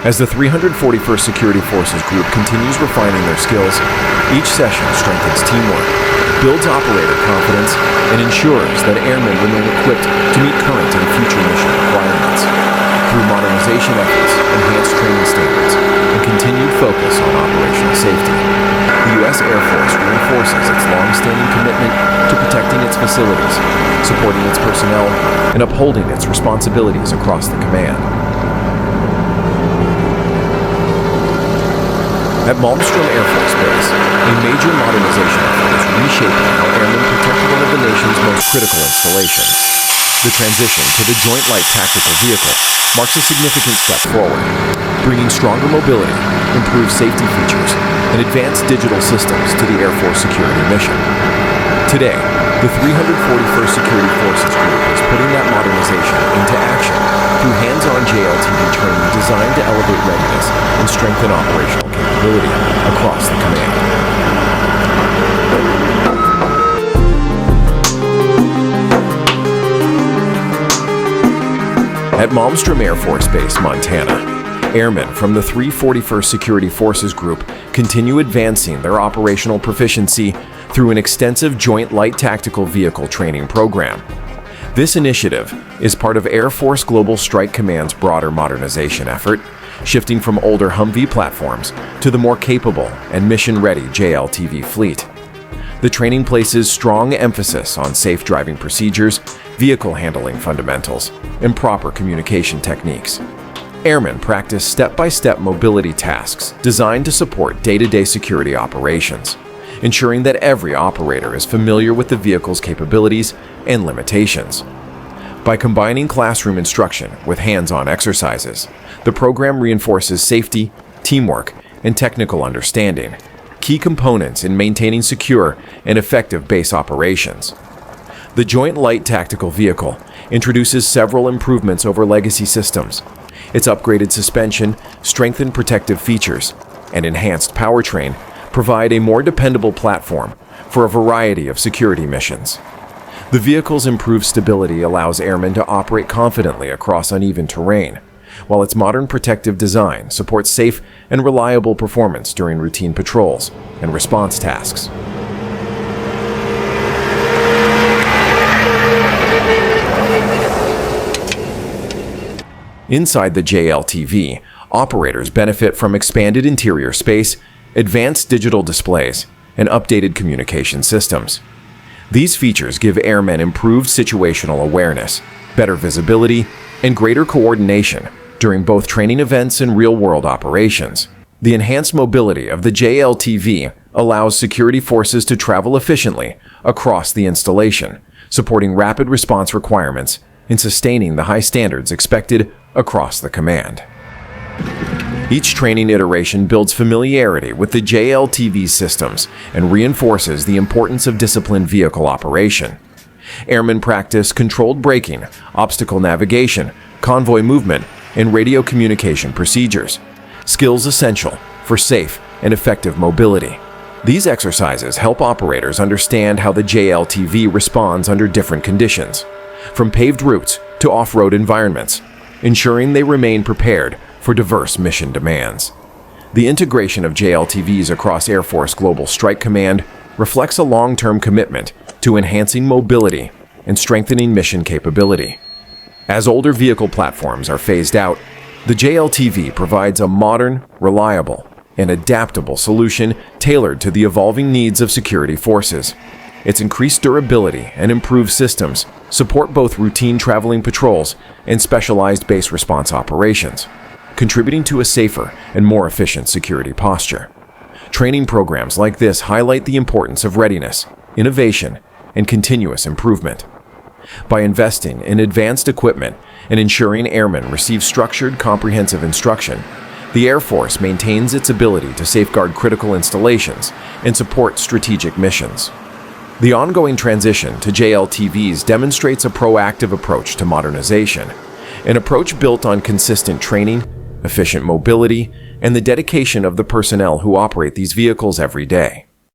As the 341st Security Forces Group continues refining their skills, each session strengthens teamwork, builds operator confidence, and ensures that airmen remain equipped to meet current and future mission requirements. Through modernization efforts, enhanced training standards, and continued focus on operational safety, the U.S. Air Force reinforces its long-standing commitment to protecting its facilities, supporting its personnel, and upholding its responsibilities across the command. At Malmstrom Air Force Base, a major modernization effort is reshaping how airmen protect one of the nation's most critical installations. The transition to the Joint Light Tactical Vehicle marks a significant step forward, bringing stronger mobility, improved safety features, and advanced digital systems to the Air Force security mission. Today, the 341st Security Forces Group is putting that modernization into action through hands-on JLTV training designed to elevate readiness and strengthen operational capability across the command. At Malmstrom Air Force Base, Montana, airmen from the 341st Security Forces Group continue advancing their operational proficiency through an extensive Joint Light Tactical Vehicle training program. This initiative is part of Air Force Global Strike Command's broader modernization effort, shifting from older Humvee platforms to the more capable and mission-ready JLTV fleet. The training places strong emphasis on safe driving procedures, vehicle handling fundamentals, and proper communication techniques. Airmen practice step-by-step mobility tasks designed to support day-to-day security operations, ensuring that every operator is familiar with the vehicle's capabilities and limitations. By combining classroom instruction with hands-on exercises, the program reinforces safety, teamwork, and technical understanding, key components in maintaining secure and effective base operations. The Joint Light Tactical Vehicle introduces several improvements over legacy systems. Its upgraded suspension, strengthened protective features, and enhanced powertrain provide a more dependable platform for a variety of security missions. The vehicle's improved stability allows airmen to operate confidently across uneven terrain, while its modern protective design supports safe and reliable performance during routine patrols and response tasks. Inside the JLTV, operators benefit from expanded interior space, advanced digital displays, and updated communication systems. These features give airmen improved situational awareness, better visibility, and greater coordination during both training events and real-world operations. The enhanced mobility of the JLTV allows security forces to travel efficiently across the installation, supporting rapid response requirements and sustaining the high standards expected across the command. Each training iteration builds familiarity with the JLTV systems and reinforces the importance of disciplined vehicle operation. Airmen practice controlled braking, obstacle navigation, convoy movement, and radio communication procedures, skills essential for safe and effective mobility. These exercises help operators understand how the JLTV responds under different conditions, from paved routes to off-road environments, ensuring they remain prepared for diverse mission demands. The integration of JLTVs across Air Force Global Strike Command reflects a long-term commitment to enhancing mobility and strengthening mission capability. As older vehicle platforms are phased out, the JLTV provides a modern, reliable, and adaptable solution tailored to the evolving needs of security forces. Its increased durability and improved systems support both routine traveling patrols and specialized base response operations, contributing to a safer and more efficient security posture. Training programs like this highlight the importance of readiness, innovation, and continuous improvement. By investing in advanced equipment and ensuring airmen receive structured, comprehensive instruction, the Air Force maintains its ability to safeguard critical installations and support strategic missions. The ongoing transition to JLTVs demonstrates a proactive approach to modernization, an approach built on consistent training, efficient mobility, and the dedication of the personnel who operate these vehicles every day.